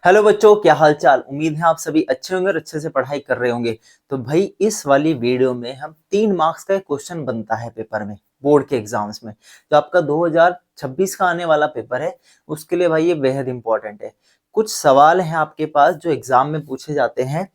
Hello बच्चों, क्या हाल चाल। उम्मीद है आप सभी अच्छे होंगे और अच्छे से पढ़ाई कर रहे होंगे। तो भाई इस वाली वीडियो में हम 3 मार्क्स का एक क्वेश्चन बनता है पेपर में, बोर्ड के एग्जाम्स में, जो आपका 2026 का आने वाला पेपर है उसके लिए भाई ये बेहद इंपॉर्टेंट है। कुछ सवाल हैं आपके पास जो एग्जाम में पूछे जाते हैं।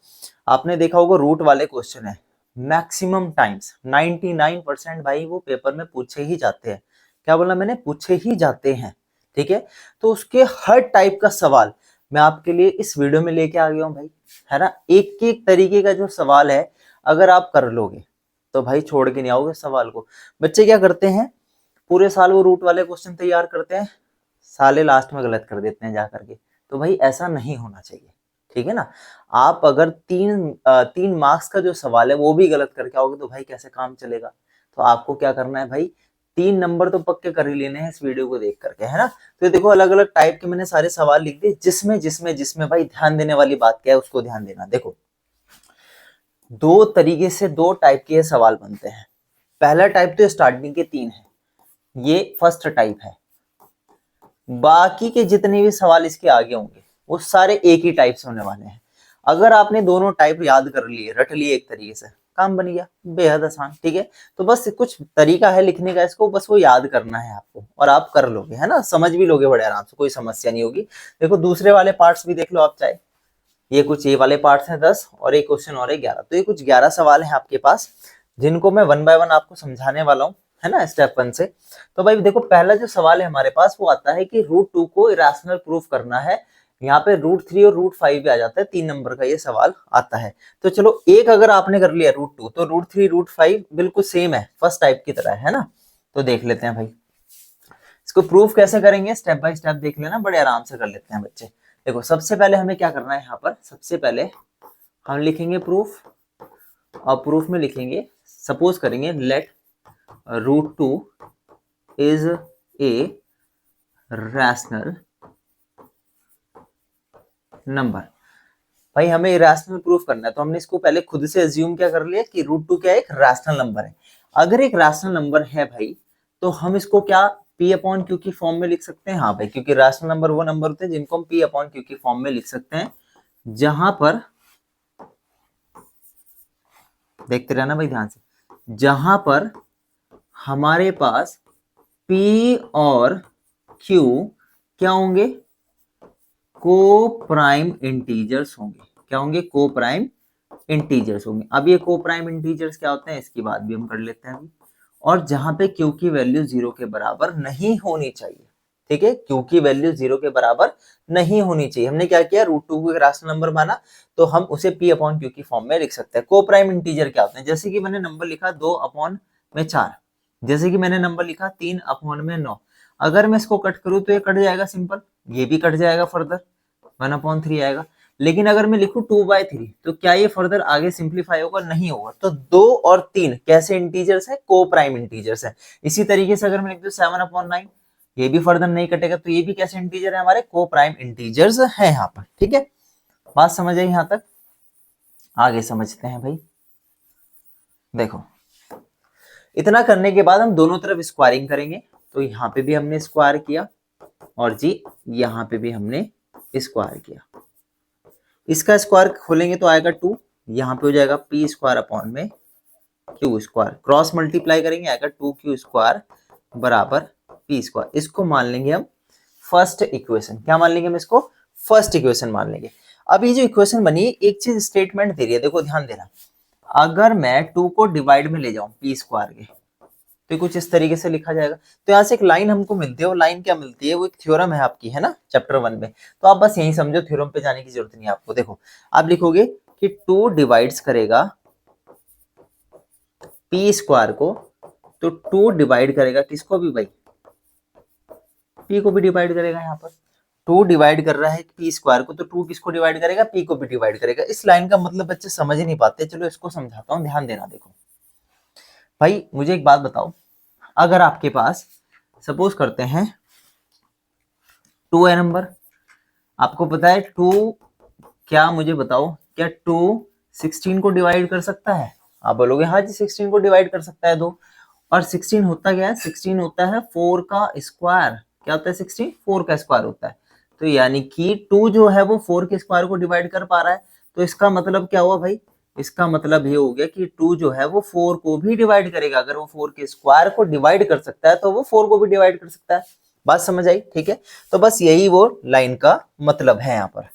आपने देखा होगा रूट वाले क्वेश्चन है, मैक्सिमम टाइम्स 99% भाई वो पेपर में पूछे ही जाते हैं। क्या बोला मैंने, पूछे ही जाते हैं। ठीक है, तो उसके हर टाइप का सवाल मैं आपके लिए इस वीडियो में लेके आ गया हूँ भाई, है ना। एक एक तरीके का जो सवाल है अगर आप कर लोगे तो भाई छोड़ के नहीं आओगे सवाल को। बच्चे क्या करते हैं, पूरे साल वो रूट वाले क्वेश्चन तैयार करते हैं, साले लास्ट में गलत कर देते हैं जा करके। तो भाई ऐसा नहीं होना चाहिए, ठीक है ना। आप अगर 3 मार्क्स का जो सवाल है वो भी गलत करके आओगे तो भाई कैसे काम चलेगा। तो आपको क्या करना है भाई, 3 नंबर तो पक्के कर ही लेने हैं इस वीडियो को देख करके, है ना। तो देखो अलग अलग टाइप के मैंने सारे सवाल लिख दिए, जिसमें जिसमें जिसमें भाई ध्यान देने वाली बात क्या है उसको ध्यान देना। देखो 2 तरीके से 2 टाइप के सवाल बनते हैं। पहला टाइप तो स्टार्टिंग के 3 है, ये फर्स्ट टाइप है। बाकी के जितने भी सवाल इसके आगे होंगे वो सारे एक ही टाइप से होने वाले हैं। अगर आपने दोनों टाइप याद कर लिए, रट लिए एक तरीके से, काम बन गया, बेहद आसान। ठीक है, तो बस कुछ तरीका है लिखने का, इसको बस वो याद करना है आपको और आप कर लोगे, है ना। समझ भी लोगे बड़े आराम से, कोई समस्या नहीं होगी। देखो दूसरे वाले पार्ट्स भी देख लो आप चाहे। ये कुछ ये वाले पार्ट्स हैं 10 और एक क्वेश्चन और है 11। तो ये कुछ 11 सवाल हैं आपके पास, जिनको मैं 1 बाय 1 आपको समझाने वाला हूँ, है ना, स्टेप 1 से। तो भाई देखो पहला जो सवाल है हमारे पास वो आता है कि √2 को इरेशनल प्रूफ करना है। यहाँ पे √3 और √5 भी आ जाता है, 3 नंबर का ये सवाल आता है। तो चलो एक अगर आपने कर लिया √2 तो √3 √5 बिल्कुल सेम है, फर्स्ट टाइप की तरह, है ना। तो देख लेते हैं भाई इसको प्रूफ कैसे करेंगे, स्टेप बाय स्टेप देख लेना, बड़े आराम से कर लेते हैं बच्चे। देखो सबसे पहले हमें क्या करना है, यहाँ पर सबसे पहले हम लिखेंगे प्रूफ, और प्रूफ में लिखेंगे, सपोज करेंगे let √2 is a rational number. भाई हमें इरेशनल प्रूफ करना है तो हमने इसको पहले खुद से अज्यूम क्या कर लिया कि √2 क्या एक रैशनल नंबर है। अगर एक रैशनल नंबर है भाई तो हम इसको क्या P अपॉन Q की फॉर्म में लिख सकते हैं। हाँ भाई, क्योंकि रैशनल नंबर वो नंबर होते हैं जिनको हम P अपॉन Q की फॉर्म में लिख सकते हैं, जहां पर, देखते रहना भाई ध्यान से, जहां पर हमारे पास P और Q क्या होंगे, को प्राइम इंटीजर्स होंगे। क्या होंगे, को प्राइम इंटीजर्स होंगे। अब ये को प्राइम इंटीजर्स क्या होते हैं इसकी बात भी हम कर लेते हैं अभी। और जहां पे Q की वैल्यू 0 के बराबर नहीं होनी चाहिए, ठीक है, Q की वैल्यू 0 के बराबर नहीं होनी चाहिए। हमने क्या किया, √2 को एक रैशनल नंबर माना तो हम उसे P अपॉन Q की फॉर्म में लिख सकते हैं। को प्राइम इंटीजर क्या होते हैं, जैसे कि मैंने नंबर लिखा 2 अपॉन में 4, जैसे कि मैंने नंबर लिखा 3 अपॉन में 9। अगर मैं इसको कट करूं तो ये कट जाएगा सिंपल, ये भी कट जाएगा फर्दर, 1/3 आएगा। लेकिन अगर मैं लिखूं 2/3 तो क्या ये फर्दर आगे सिंप्लीफाई होगा, नहीं होगा। तो 2 और 3 कैसे इंटीजर्स है, को प्राइम इंटीजर्स है। इसी तरीके से अगर मैं लिख दूं 7/9, ये भी फर्दर नहीं कटेगा, तो ये भी कैसे इंटीजर है, हमारे को प्राइम इंटीजर्स है यहाँ पर। ठीक है, बात समझ आई यहाँ तक, आगे समझते हैं भाई। देखो इतना करने के बाद हम दोनों तरफ स्क्वायरिंग करेंगे। तो यहाँ पे भी हमने स्क्वायर किया और जी यहाँ पे भी हमने स्क्वायर किया। इसका स्क्वायर खोलेंगे तो आएगा 2, यहाँ पे हो जाएगा p² अपॉन में q², क्रॉस मल्टीप्लाई करेंगे आएगा 2q² बराबर p²। इसको मान लेंगे हम फर्स्ट इक्वेशन। क्या मान लेंगे हम इसको, फर्स्ट इक्वेशन मान लेंगे। अब ये जो इक्वेशन बनी, एक चीज स्टेटमेंट दे रही है, देखो ध्यान देना। अगर मैं 2 को डिवाइड में ले जाऊं p² के तो कुछ इस तरीके से लिखा जाएगा। तो यहाँ से एक लाइन हमको मिलती है, वो लाइन क्या मिलती है, वो एक थ्योरम है आपकी, है ना, चैप्टर 1 में। तो आप बस यही समझो, थ्योरम पे जाने की जरूरत नहीं है आपको। देखो आप लिखोगे कि 2 डिवाइड्स करेगा p² को, तो 2 डिवाइड करेगा किसको भी भाई, p को भी डिवाइड करेगा। यहाँ पर 2 डिवाइड कर रहा है p² को, तो 2 किसको डिवाइड करेगा, p को भी डिवाइड करेगा। इस लाइन का मतलब बच्चे समझ ही नहीं पाते, चलो इसको समझाता हूँ, ध्यान देना। देखो भाई मुझे एक बात बताओ, अगर आपके पास सपोज करते हैं 2 है नंबर, आपको पता है 2, क्या मुझे बताओ, क्या 2 16 को डिवाइड कर सकता है। आप बोलोगे हाँ जी 16 को डिवाइड कर सकता है 2। और 16 होता क्या है, 16 होता है 4 का स्क्वायर। क्या होता है 16, 4 का स्क्वायर होता है। तो यानी कि 2 जो है वो 4 के स्क्वायर को डिवाइड कर पा रहा है। तो इसका मतलब क्या हुआ भाई, इसका मतलब ये हो गया कि 2 जो है वो 4 को भी डिवाइड करेगा। अगर वो 4 के स्क्वायर को डिवाइड कर सकता है तो वो 4 को भी डिवाइड कर सकता है। बात समझ आई? ठीक है, तो बस यही वो लाइन का मतलब है यहाँ पर।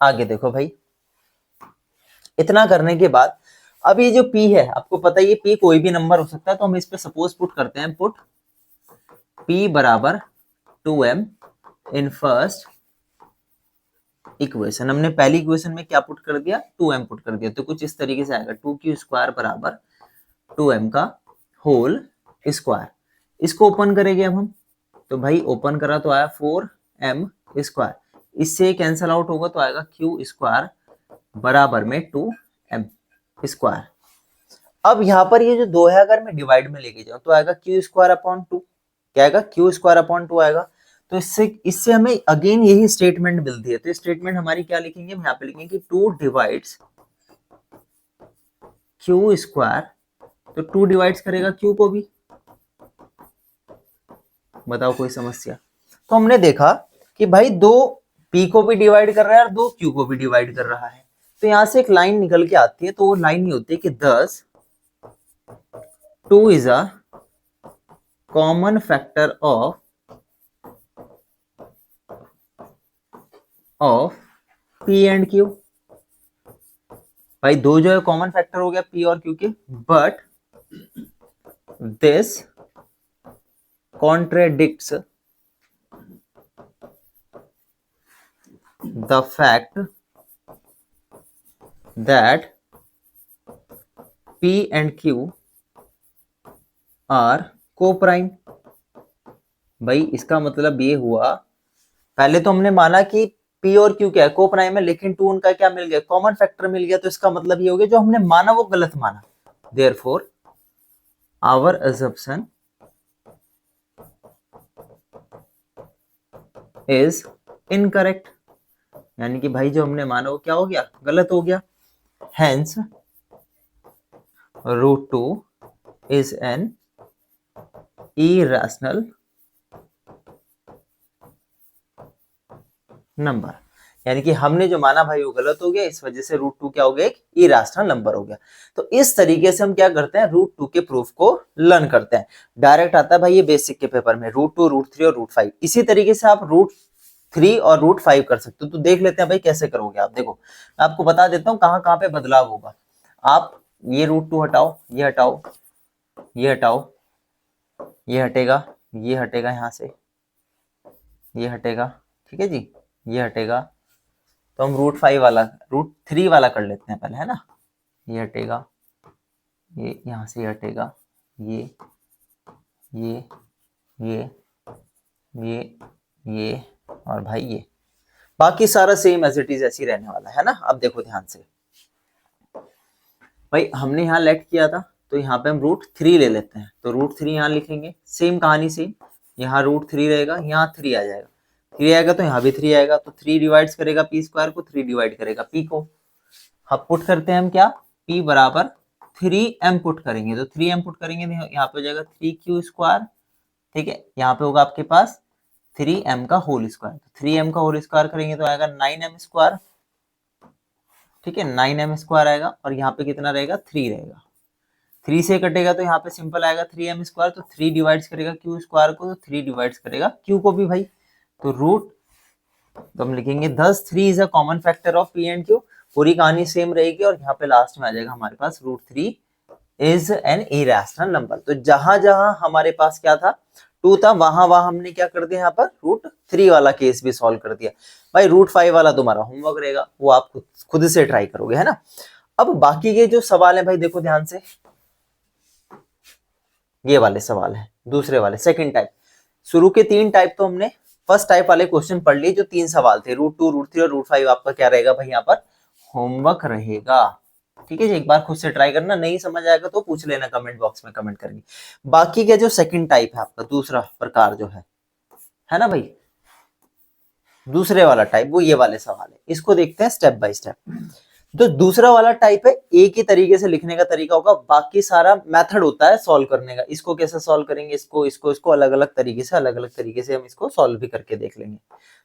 आगे देखो भाई, इतना करने के बाद अब ये जो p है, आपको पता है ये p कोई भी नंबर हो सकता है, तो हम इस पे सपोज पुट करते हैं, पुट p बराबर 2m इन फर्स्ट इक्वेशन। हमने पहली इक्वेशन में क्या पुट कर दिया, 2m पुट कर दिया। तो कुछ इस तरीके से आएगा 2q स्क्वायर बराबर 2m का होल स्क्वायर। इसको ओपन करेंगे अब हम, तो भाई ओपन करा तो आया 4m स्क्वायर, इससे कैंसल आउट होगा तो आएगा q स्क्वायर बराबर में 2m स्क्वायर। अब यहाँ पर ये जो 2 है अगर मैं डिवाइड में लेके जाऊं तो आएगा q स्क्वायर अपॉन 2, क्या आएगा, q स्क्वायर अपॉन 2 आएगा। तो इससे हमें अगेन यही स्टेटमेंट मिलती है। तो स्टेटमेंट हमारी क्या लिखेंगे, हम यहाँ पे लिखेंगे कि 2 डिवाइड्स q स्क्वायर, तो 2 डिवाइड्स करेगा q को भी। बताओ कोई समस्या? तो हमने देखा कि भाई 2 p को भी डिवाइड कर रहा है और 2 q को भी डिवाइड कर रहा है। तो यहां से एक लाइन निकल के आती है, तो वो लाइन ये होती है कि 10 2 is a common factor of p and q। भाई 2 जो है कॉमन फैक्टर हो गया p और q के, but this contradicts the fact that p and q are coprime. भाई इसका मतलब ये हुआ, पहले तो हमने माना कि p और q क्या है, को प्राइम है, लेकिन 2 उनका क्या मिल गया, कॉमन फैक्टर मिल गया। तो इसका मतलब ये हो गया जो हमने माना वो गलत माना। Therefore our assumption is incorrect, यानी कि भाई जो हमने माना वो क्या हो गया, गलत हो गया। Hence √2 is N irrational number, यानी कि हमने जो माना भाई वो गलत हो गया, इस वजह से √2 क्या हो गया, एक इरेशनल नंबर हो गया। तो इस तरीके से हम क्या करते हैं, √2 के प्रूफ को लर्न करते हैं। डायरेक्ट आता है भाई ये बेसिक के पेपर में, √2 √3 और √5। इसी तरीके से आप √3 और √5 कर सकते हो। तो देख लेते हैं भाई कैसे करोगे आप। देखो मैं आपको बता देता हूँ कहाँ कहाँ पे बदलाव होगा। आप ये √2 हटाओ, ये हटाओ, ये हटाओ, ये हटेगा, ये हटेगा, यहाँ से ये हटेगा, ठीक है जी, ये हटेगा। तो हम √5 वाला, √3 वाला कर लेते हैं पहले, है ना। ये हटेगा, ये यहाँ से हटेगा, ये ये ये ये और भाई ये, बाकी सारा सेम एज इट इज ऐसी रहने वाला है ना। अब देखो ध्यान से भाई, हमने यहाँ लेट किया था तो यहाँ पे हम √3 ले लेते हैं। तो √3 यहाँ लिखेंगे, सेम कहानी सेम, यहाँ √3 रहेगा, यहाँ 3 आ जाएगा, 3 आएगा तो यहाँ भी 3 आएगा। तो 3 डिवाइड्स करेगा p स्क्वायर को, 3 डिवाइड करेगा p को। अब पुट करते हैं हम क्या, p बराबर 3m पुट करेंगे। तो 3m पुट करेंगे तो यहाँ पे हो जाएगा 3q स्क्वायर, ठीक है। यहाँ पे होगा आपके पास 3m का होल स्क्वायर, तो 3m का होल स्क्वायर करेंगे तो आएगा 9m स्क्वायर, ठीक है, 9m स्क्वायर आएगा। और यहाँ पे कितना रहेगा, 3 रहेगा, 3 से कटेगा तो यहाँ पे सिंपल आएगा 3m स्क्वायर। तो 3 डिवाइड्स करेगा q स्क्वायर को, तो 3 डिवाइड्स करेगा q को भी भाई। तो तो हम लिखेंगे 3 is a common factor of p and q। पूरी कहानी सेम रहेगी और यहाँ पे लास्ट में आ जाएगा हमारे पास √3 इज एन इरेशनल नंबर। तो जहां जहां हमारे पास क्या था, 2 था, वहां वहां हमने क्या कर दिया, यहाँ पर √3 वाला केस भी सॉल्व कर दिया। भाई √5 वाला तुम्हारा होमवर्क रहेगा, वो आप खुद से ट्राई करोगे, है ना। अब बाकी के जो सवाल है भाई देखो ध्यान से, ये वाले सवाल है दूसरे वाले, सेकंड टाइप। शुरू के 3 टाइप तो हमने फर्स्ट टाइप वाले क्वेश्चन पढ़ लिए, जो 3 सवाल थे, √2 √3 और √5 आपका क्या रहेगा भाई यहाँ पर होमवर्क रहेगा, ठीक है जी। एक बार खुद से ट्राई करना, नहीं समझ आएगा तो पूछ लेना कमेंट बॉक्स में, कमेंट करके। बाकी का जो सेकंड टाइप है आपका, दूसरा प्रकार जो है ना भाई, दूसरे वाला टाइप, वो ये वाले सवाल है। इसको देखते हैं स्टेप बाय स्टेप। तो दूसरा वाला टाइप है एक ही तरीके से लिखने का तरीका होगा, बाकी सारा मेथड होता है सॉल्व करने का। इसको कैसे सॉल्व करेंगे, इसको अलग अलग तरीके से हम इसको सॉल्व भी करके देख लेंगे।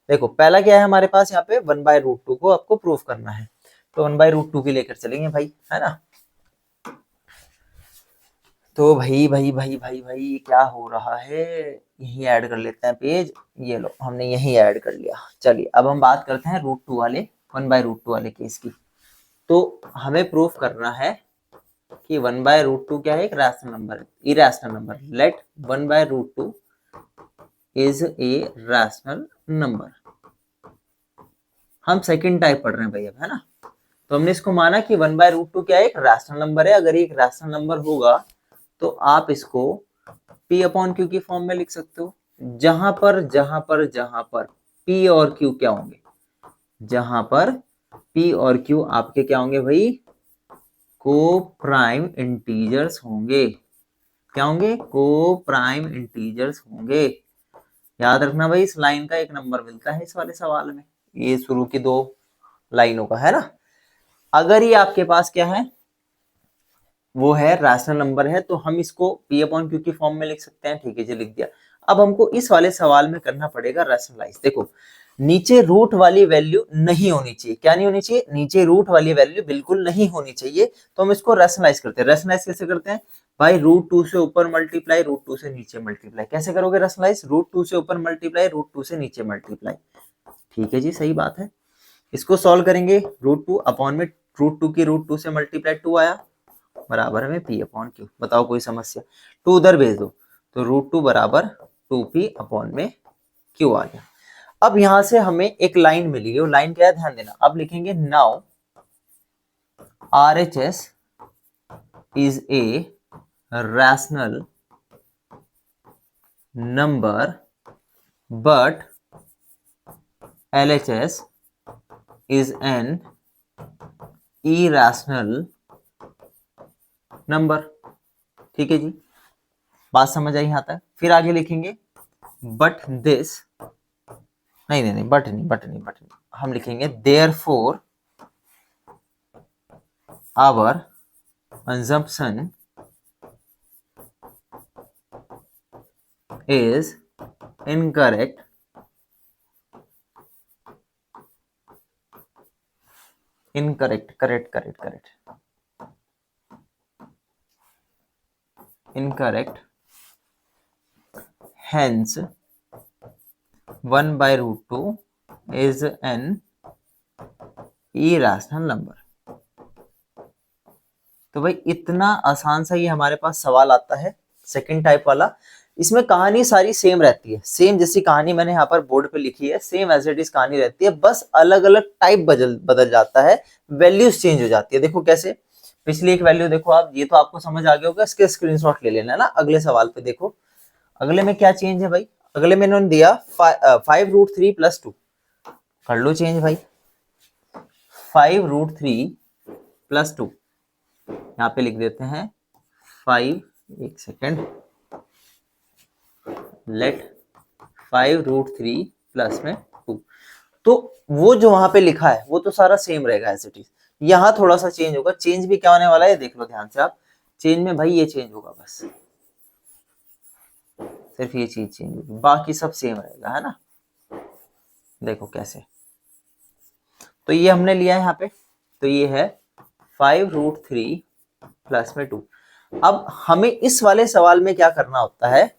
देखो पहला क्या है हमारे पास यहाँ पे 1/√2 को आपको प्रूफ करना है, तो 1/√2 की लेकर चलेंगे भाई, है ना। तो भाई क्या हो रहा है, यही ऐड कर लेते हैं पेज, ये लो हमने यही ऐड कर लिया। चलिए अब हम बात करते हैं √2 वाले 1/√2 वाले केस की। तो हमें प्रूफ करना है कि 1/√2 क्या है, एक रैशनल नंबर है, irrational number. Let 1/√2 is a rational number. हम सेकंड टाइप पढ़ रहे हैं भाई अब, है ना। तो हमने इसको माना कि 1/√2 क्या है, एक रैशनल नंबर है। अगर एक रैशनल नंबर होगा तो आप इसको P/Q की फॉर्म में लिख सकते हो, जहां पर P और Q क्या होंगे, जहां पर P और Q आपके क्या होंगे भाई, को प्राइम इंटीजर्स होंगे। क्या होंगे, को प्राइम इंटीजर्स होंगे। याद रखना भाई, इस लाइन का एक नंबर मिलता है इस वाले सवाल में, ये शुरू की 2 लाइनों का, है ना। अगर ये आपके पास क्या है, वो है रैशनल नंबर है, तो हम इसको P/Q की फॉर्म में लिख सकते हैं। ठीक है जी, लिख दिया। अब हमको इस वाले सवाल में करना पड़ेगा रैशनलाइज। देखो नीचे रूट वाली वैल्यू नहीं होनी चाहिए। क्या नहीं होनी चाहिए, नीचे रूट वाली वैल्यू बिल्कुल नहीं होनी चाहिए। तो हम इसको रैशनलाइज करते हैं। रैशनलाइज कैसे करते हैं भाई, √2 से ऊपर मल्टीप्लाई, √2 से नीचे मल्टीप्लाई। कैसे करोगे रैशनलाइज, √2 से ऊपर मल्टीप्लाई, √2 से नीचे मल्टीप्लाई। ठीक है जी, सही बात है। इसको सॉल्व करेंगे, √2 अपॉन में √2 की √2 से मल्टीप्लाई 2 आया, बराबर हमें P/Q। बताओ कोई समस्या, 2 उधर भेज दो, तो √2 बराबर 2P/Q आ गया। अब यहां से हमें एक लाइन मिली है, वो लाइन क्या है ध्यान देना। अब लिखेंगे now RHS is a rational number but LHS is an irrational number. ठीक है जी, बात समझ आई यहां तक। फिर आगे लिखेंगे बट दिस, नहीं, बट नहीं, हम लिखेंगे therefore our assumption is incorrect hence 1/√2 is an irrational number। तो भाई इतना आसान सा ये हमारे पास सवाल आता है सेकंड टाइप वाला। इसमें कहानी सारी सेम रहती है, सेम जैसी कहानी मैंने यहाँ पर बोर्ड पे लिखी है, सेम एज इट इज कहानी रहती है, बस अलग अलग टाइप बदल जाता है, वैल्यूज चेंज हो जाती है। देखो कैसे, पिछली एक वैल्यू देखो आप, ये तो आपको समझ आ गया होगा, इसके स्क्रीनशॉट ले लेना ना। अगले सवाल पे देखो, अगले में क्या चेंज है भाई, अगले में इन्होंने दिया 5√3 + 2, कर लो चेंज भाई, 5√3 + 2 यहाँ पे लिख देते हैं 5, एक सेकेंड, लेट 5√3 प्लस में 2। तो वो जो वहां पे लिखा है वो तो सारा सेम रहेगा एज इट इज, यहाँ थोड़ा सा चेंज होगा। चेंज भी क्या होने वाला है देख लो ध्यान से आप, चेंज में भाई ये चेंज होगा, बस सिर्फ ये चीज चेंज होगी, बाकी सब सेम रहेगा, है ना। देखो कैसे, तो ये हमने लिया है यहाँ पे, तो ये है 5√3 प्लस में 2। अब हमें इस वाले सवाल में क्या करना होता है,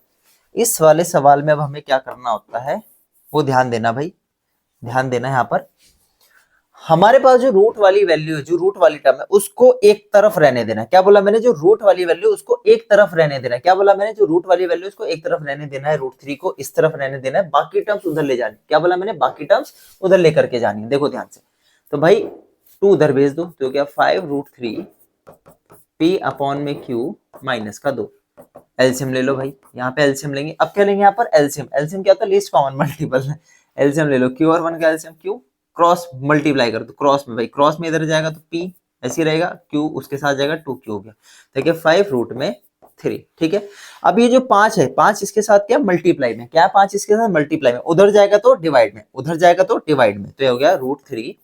इस वाले सवाल में अब हमें क्या करना होता है वो ध्यान देना भाई, ध्यान देना। यहाँ पर हमारे पास जो रूट वाली वैल्यू है, जो रूट वाली टर्म है, उसको एक तरफ रहने देना। क्या बोला मैंने, जो रूट वाली वैल्यू उसको एक तरफ रहने देना। क्या बोला मैंने, जो रूट वाली वैल्यू उसको एक तरफ रहने देना है, √3 को इस तरफ रहने देना है, बाकी टर्म्स उधर ले जानी। क्या बोला मैंने, बाकी टर्म्स उधर लेकर के जानी है। देखो ध्यान से, तो भाई 2 उधर भेज दो, तो क्या 5√3 P/Q माइनस का 2। एलसीएम ले लो भाई, यहाँ पे एलसीएम लेंगे। अब क्या लेंगे यहाँ पर, एलसीएम। एलसीएम क्या होता है, लीस्ट कॉमन मल्टीपल। एलसीएम ले लो, Q और 1 का एलसीएम, Q क्रॉस मल्टीप्लाई कर दो, क्रॉस में भाई, क्रॉस में इधर जाएगा तो P ऐसे रहेगा, Q उसके साथ जाएगा, 2Q हो गया। देखिए 5√3। ठीक है, अब ये जो 5 है, 5 इसके साथ क्या मल्टीप्लाई में, क्या 5 इसके साथ मल्टीप्लाई में, उधर जाएगा तो डिवाइड में, उधर जाएगा तो डिवाइड में, तो ये हो गया √3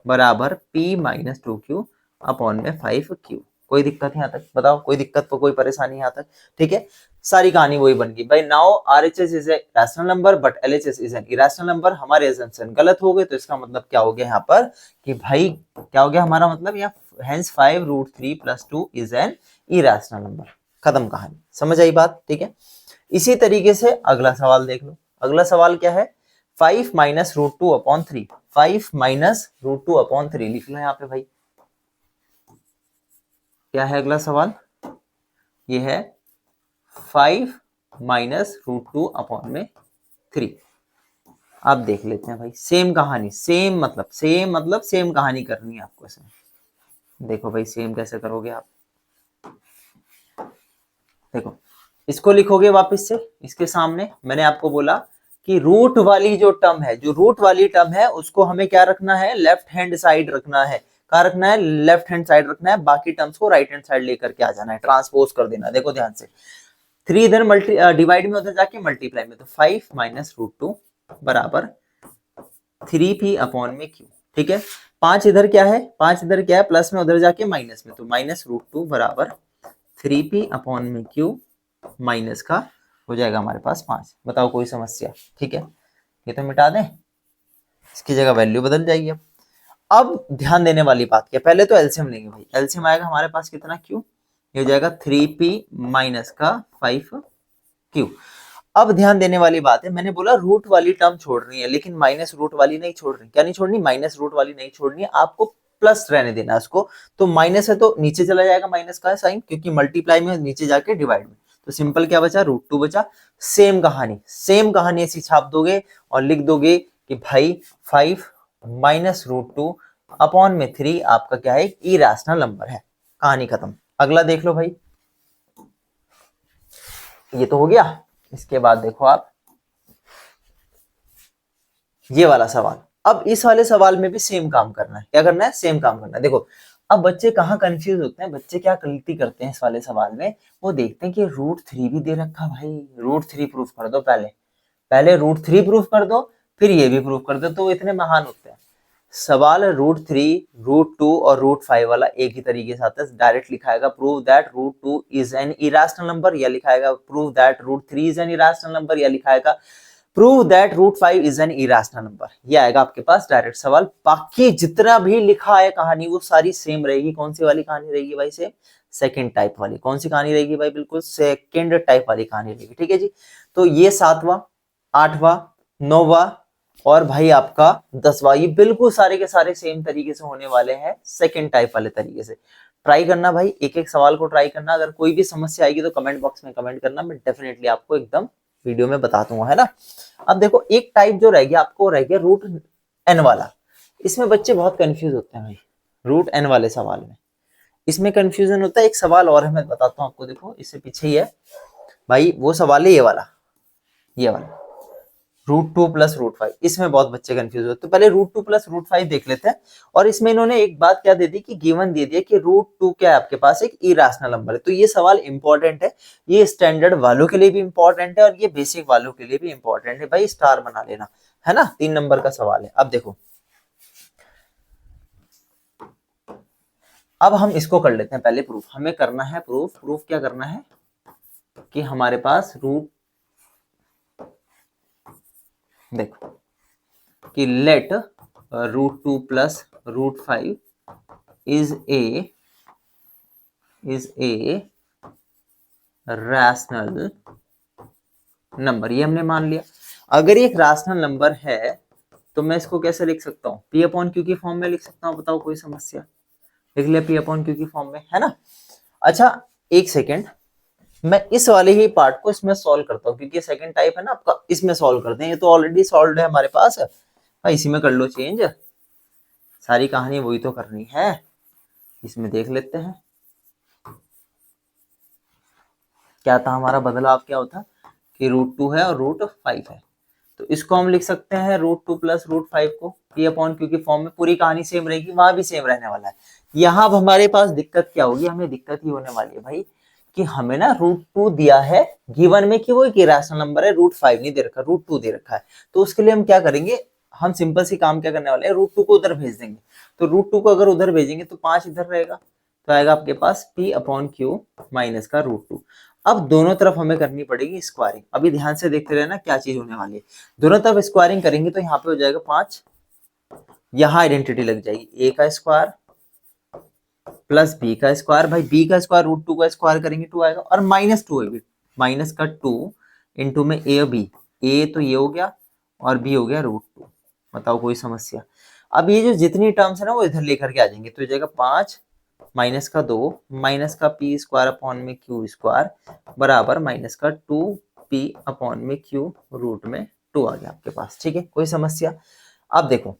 बराबर p माइनस 2q अपॉन में 5q। कोई दिक्कत यहाँ तक? बताओ, कोई दिक्कत कोई परेशानी यहाँ तक? ठीक है, सारी कहानी वही बन गई भाई। Now RHS is a rational number but LHS is an irrational number. हमारे असम्पशन गलत हो गए, तो इसका मतलब क्या हो गया यहाँ पर कि भाई क्या हो गया हमारा मतलब, यहाँ hence 5√3 + 2 is an irrational number. खत्म कहानी, समझ आई बात? ठीक है, इसी तरीके से अगला सवाल देख लो। अगला सवाल क्या है? 5 माइनस √2 अपॉन 3। 5 माइनस √2 अपॉन 3 लिख लो यहाँ पे भाई। क्या है अगला सवाल? ये है 5 माइनस √2 अपॉन में 3। अब देख लेते हैं भाई, सेम कहानी, सेम मतलब सेम कहानी करनी है आपको इसमें। देखो भाई सेम कैसे करोगे आप, देखो इसको लिखोगे वापस से इसके सामने। मैंने आपको बोला कि रूट वाली जो टर्म है, जो रूट वाली टर्म है उसको हमें क्या रखना है? लेफ्ट हैंड साइड रखना है। क्या रखना है? लेफ्ट हैंड साइड रखना है। बाकी टर्म्स को राइट हैंड साइड लेकर के आ जाना है, ट्रांसपोज कर देना। देखो ध्यान से, 3 इधर डिवाइड में, उधर जाके मल्टीप्लाई में, तो 5 माइनस √2 बराबर 3p अपॉन में q। ठीक है, 5 इधर क्या है? 5 इधर क्या है? प्लस में, उधर जाके माइनस में, तो माइनस √2 बराबर 3p अपॉन में q माइनस का हो जाएगा हमारे पास 5। बताओ कोई समस्या? ठीक है, ये तो मिटा दें, इसकी जगह वैल्यू बदल जाएगी। अब ध्यान देने वाली बात क्या, पहले तो एलसीएम लेंगे भाई। एलसीएम आएगा हमारे पास कितना? q, ये हो जाएगा 3p माइनस का 5q। अब ध्यान देने वाली बात है, मैंने बोला रूट वाली टर्म छोड़नी है, लेकिन माइनस रूट वाली नहीं छोड़नी। क्या नहीं छोड़नी? माइनस रूट वाली नहीं छोड़नी है, आपको प्लस रहने देना है उसको। तो माइनस है तो नीचे चला जाएगा माइनस का साइन, क्योंकि मल्टीप्लाई में नीचे जाके डिवाइड में, तो सिंपल क्या बचा? √2 बचा। सेम कहानी ऐसी छाप दोगे और लिख दोगे कि भाई 5 माइनस √2 अपॉन में 3 आपका क्या है? इरेशनल नंबर है। कहानी खत्म। अगला देख लो भाई, ये तो हो गया। इसके बाद देखो आप ये वाला सवाल। अब इस वाले सवाल में भी सेम काम करना है। क्या करना है? सेम काम करना है। देखो अब बच्चे कहाँ कंफ्यूज होते हैं, बच्चे क्या गलती करते हैं इस वाले सवाल में, वो देखते हैं कि √3 भी दे रखा, भाई √3 प्रूफ कर दो। पहले √3 प्रूफ कर दो, फिर ये भी प्रूफ कर दो, तो वो इतने महान होते हैं। सवाल √3, √2 और √5 वाला एक ही तरीके से आता है, डायरेक्ट लिखाएगा prove that √2 is an irrational number, या लिखाएगा prove that √3 is an irrational number, या लिखाएगा prove that √5 is an irrational number. ये आएगा आपके पास डायरेक्ट सवाल। बाकी जितना भी लिखा है कहानी वो सारी सेम रहेगी। कौन सी वाली कहानी रहेगी भाई? सेम सेकंड टाइप वाली। कौन सी कहानी रहेगी भाई? बिल्कुल सेकंड टाइप वाली कहानी रहेगी। ठीक है जी, तो ये 7वां, 8वां, 9वां और भाई आपका 10वां, ये बिल्कुल सारे के सारे सेम तरीके से होने वाले हैं, सेकंड टाइप वाले तरीके से। ट्राई करना भाई, एक एक सवाल को ट्राई करना। अगर कोई भी समस्या आएगी तो कमेंट बॉक्स में कमेंट करना, मैं डेफिनेटली आपको एकदम वीडियो में बता दूंगा, है ना। अब देखो एक टाइप जो रह गया, आपको रह गया √n वाला। इसमें बच्चे बहुत कंफ्यूज होते हैं भाई, √n वाले सवाल में इसमें कंफ्यूजन होता है। एक सवाल और है, मैं बताता हूँ आपको, देखो इससे पीछे ही है भाई, वो सवाल है ये वाला √2 + √5। इसमें बहुत बच्चे कंफ्यूज होते हैं। तो पहले √2 + √5 देख लेते हैं। और इसमें इन्होंने एक बात क्या दे दी कि गिवन दे दिया कि √2 क्या है आपके पास? एक इरेशनल नंबर है। तो ये सवाल इंपॉर्टेंट है, ये स्टैंडर्ड वालों के लिए भी इंपॉर्टेंट है और ये बेसिक वालों के लिए भी इंपॉर्टेंट है भाई, स्टार बना लेना, है ना। 3 नंबर का सवाल है। अब देखो, अब हम इसको कर लेते हैं पहले प्रूफ। हमें करना है प्रूफ क्या करना है कि हमारे पास देखो कि let √2 + √5 is a rational number. ये हमने मान लिया। अगर ये एक रैशनल नंबर है तो मैं इसको कैसे लिख सकता हूँ? P/Q की फॉर्म में लिख सकता हूँ। बताओ कोई समस्या? लिख लिया P/Q की फॉर्म में, है ना। अच्छा एक सेकेंड, मैं इस वाले ही पार्ट को इसमें सॉल्व करता हूँ, क्योंकि सेकंड टाइप है ना आपका, इसमें सॉल्व करते हैं। ये तो ऑलरेडी सॉल्व है हमारे पास, इसी में कर लो चेंज। सारी कहानी वही तो करनी है, इसमें देख लेते हैं क्या था हमारा बदलाव। क्या होता कि √2 है और √5 है, तो इसको हम लिख सकते हैं √2 + √5 को P/Q की फॉर्म में। पूरी कहानी सेम रहेगी, वहां भी सेम रहने वाला है। यहाँ अब हमारे पास दिक्कत क्या होगी? हमें दिक्कत ही होने वाली है भाई कि हमें ना √2 दिया है गिवन में कि वो एक इरेशनल नंबर है, √5 नहीं दे रखा, √2 दे रखा है। तो उसके लिए हम क्या करेंगे, हम सिंपल सी काम क्या करने वाले हैं, √2 को उधर भेज देंगे। तो √2 को अगर उधर भेजेंगे तो 5 इधर रहेगा, तो आएगा आपके पास P/Q माइनस का √2। अब दोनों तरफ हमें करनी पड़ेगी स्क्वायरिंग। अभी ध्यान से देखते रहना क्या चीज होने वाली है। दोनों तरफ स्क्वायरिंग करेंगे तो यहाँ पे हो जाएगा 5, यहाँ आइडेंटिटी लग जाएगी, a का स्क्वायर प्लस b का स्क्वायर। भाई b का स्क्वायर √2 का स्क्वायर करेंगे 2 आएगा, और -2 है, माइनस का 2 इंटू में a और b, a तो ये हो गया और b हो गया √2। बताओ कोई समस्या? अब ये जो जितनी टर्म्स है ना वो इधर लेकर के आ जाएंगे, तो ये जाएगा 5 माइनस का 2 माइनस का p स्क्वायर अपॉन में q स्क्वायर बराबर माइनस का 2p अपॉन में q रूट में 2 आ गया आपके पास। ठीक है, कोई समस्या? अब देखो,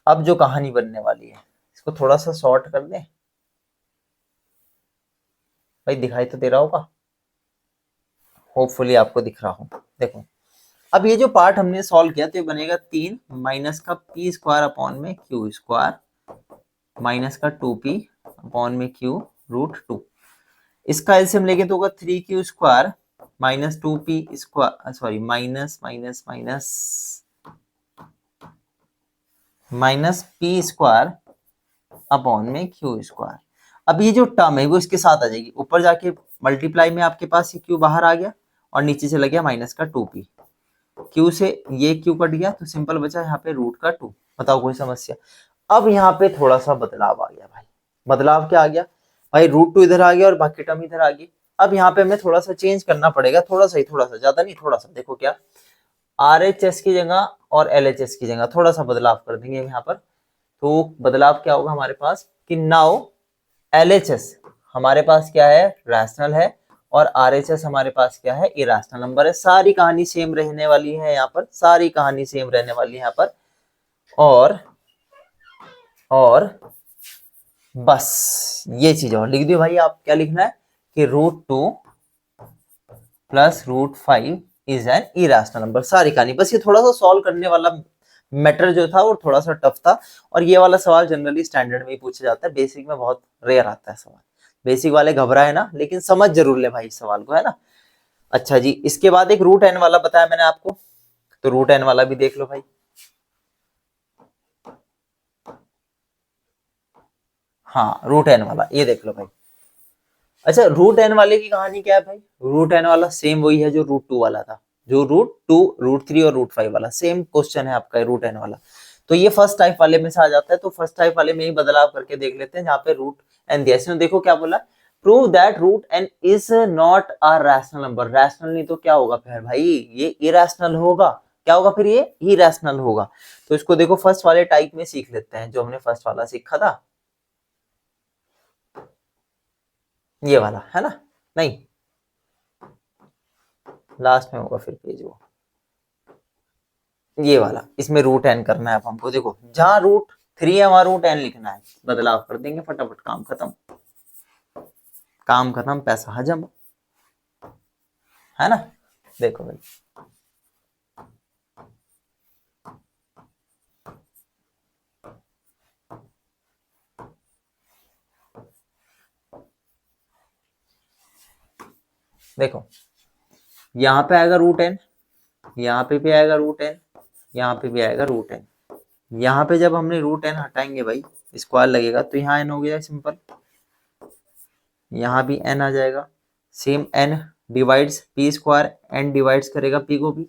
अब जो कहानी बनने वाली है इसको थोड़ा सा शॉर्ट कर दें भाई, दिखाई तो दे रहा होगा, होपफुली आपको दिख रहा हो। देखो, अब ये जो पार्ट हमने सॉल्व किया तो ये बनेगा 3 माइनस का p स्क्वायर अपॉन में q स्क्वायर माइनस का 2p अपॉन में q √2। इसका एलसीएम लेंगे तो होगा 3q square minus 2p square, sorry minus minus minus minus p square upon में q स्क्वायर। अब ये जो टर्म है वो इसके साथ आ जाएगी, ऊपर जाके मल्टीप्लाई में आपके पास ये q बाहर आ गया और नीचे चला गया माइनस का 2p, q से ये q कट गया तो सिंपल बचा यहाँ पे √2। बताओ कोई समस्या? अब यहाँ पे थोड़ा सा बदलाव आ गया भाई। बदलाव क्या आ गया भाई? √2 इधर आ गया और बाकी टर्म इधर आ गई। अब यहाँ पे हमें थोड़ा सा चेंज करना पड़ेगा, थोड़ा सा ही, थोड़ा सा, ज्यादा नहीं, थोड़ा सा। देखो क्या, RHS की जगह और LHS की जगह थोड़ा सा बदलाव कर देंगे यहाँ पर। तो बदलाव क्या होगा हमारे पास कि नाउ LHS हमारे पास क्या है, रैशनल है, और RHS हमारे पास क्या है, इरेशनल नंबर है। सारी कहानी सेम रहने वाली है यहाँ पर, सारी कहानी सेम रहने वाली है यहाँ पर। और बस ये चीज और लिख दियो भाई। आप क्या लिखना है कि √2 plus √5 is an irrational number. सारी कहानी, बस ये थोड़ा सा सॉल्व करने वाला मैटर जो था वो थोड़ा सा टफ था, और ये वाला सवाल जनरली स्टैंडर्ड में ही पूछा जाता है, बेसिक में बहुत रेयर आता है सवाल। बेसिक वाले घबराए ना, लेकिन समझ जरूर ले भाई इस सवाल को, है ना। अच्छा जी, इसके बाद एक √n वाला बताया मैंने आपको, तो √n वाला भी देख लो भाई। हाँ, √n वाला ये देख लो भाई। अच्छा, √n वाले की कहानी क्या है भाई? √n वाला सेम वही है जो √2 वाला था, जो √2 √3 और √5 वाला सेम क्वेश्चन है आपका √n वाला। तो ये फर्स्ट टाइप वाले में से आ जाता है, तो फर्स्ट टाइप वाले में ही बदलाव करके देख लेते हैं, जहाँ पे √n दिया। इसमें देखो क्या बोला, prove that √n is not a rational number. Rational नहीं तो क्या होगा फिर भाई? ये इरेशनल होगा। क्या होगा फिर? ये इरेशनल होगा। तो इसको देखो फर्स्ट वाले टाइप में सीख लेते हैं, जो हमने फर्स्ट वाला सीखा था, ये वाला, है ना। नहीं, लास्ट में होगा फिर पेज वो, ये वाला। इसमें √n करना है अब हमको। देखो, जहां √3 है वहां √n लिखना है, बदलाव कर देंगे, फटाफट काम खत्म, काम खत्म, पैसा हजम, है ना। देखो भाई, देखो यहाँ पे आएगा √n, यहाँ पे भी आएगा √n, यहाँ पे भी आएगा √n। यहाँ पे जब हमने √n हटाएंगे भाई, स्क्वायर लगेगा तो यहाँ n हो गया सिंपल, यहाँ भी n आ जाएगा। Same n divides p square, n divides करेगा p को भी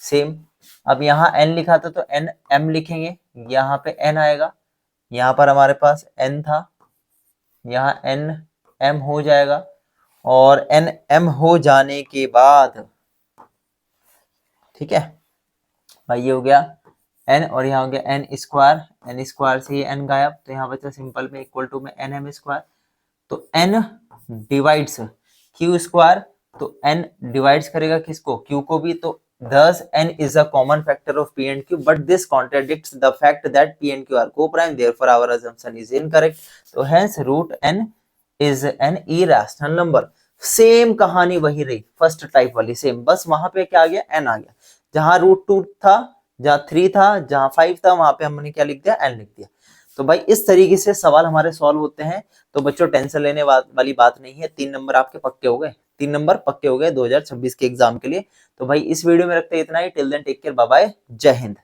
सेम। अब यहाँ n लिखा था तो n m लिखेंगे, यहाँ पे n आएगा, यहाँ पर हमारे पास n था, यहाँ n m हो जाएगा, और n m हो जाने के बाद, ठीक है भाई, ये हो गया n, और यहाँ हो गया n स्क्वायर, n स्क्वायर से ये n गायब, तो यहाँ बचा सिंपल में इक्वल टू में nm स्क्वायर। तो n डिवाइड्स q स्क्वायर, तो n डिवाइड्स करेगा किसको? q को भी। तो thus n is a common factor of p and q, but this contradicts the fact that p and q are co-prime, therefore our assumption is incorrect. तो hence √n is an irrational number। Same कहानी वही रही, first type वाली same, बस वहां पे क्या आ गया? n आ गया। जहां √2 था, जहां 3 था, जहां 5 था, वहां पे हमने क्या लिख दिया? n लिख दिया। तो भाई इस तरीके से सवाल हमारे सॉल्व होते हैं। तो बच्चों टेंशन लेने वाली बात नहीं है, 3 नंबर आपके पक्के हो गए, 3 नंबर पक्के हो गए 2026 के एग्जाम के लिए। तो भाई इस वीडियो में रखते हैं इतना ही। Till then take care, bye bye, जय हिंद।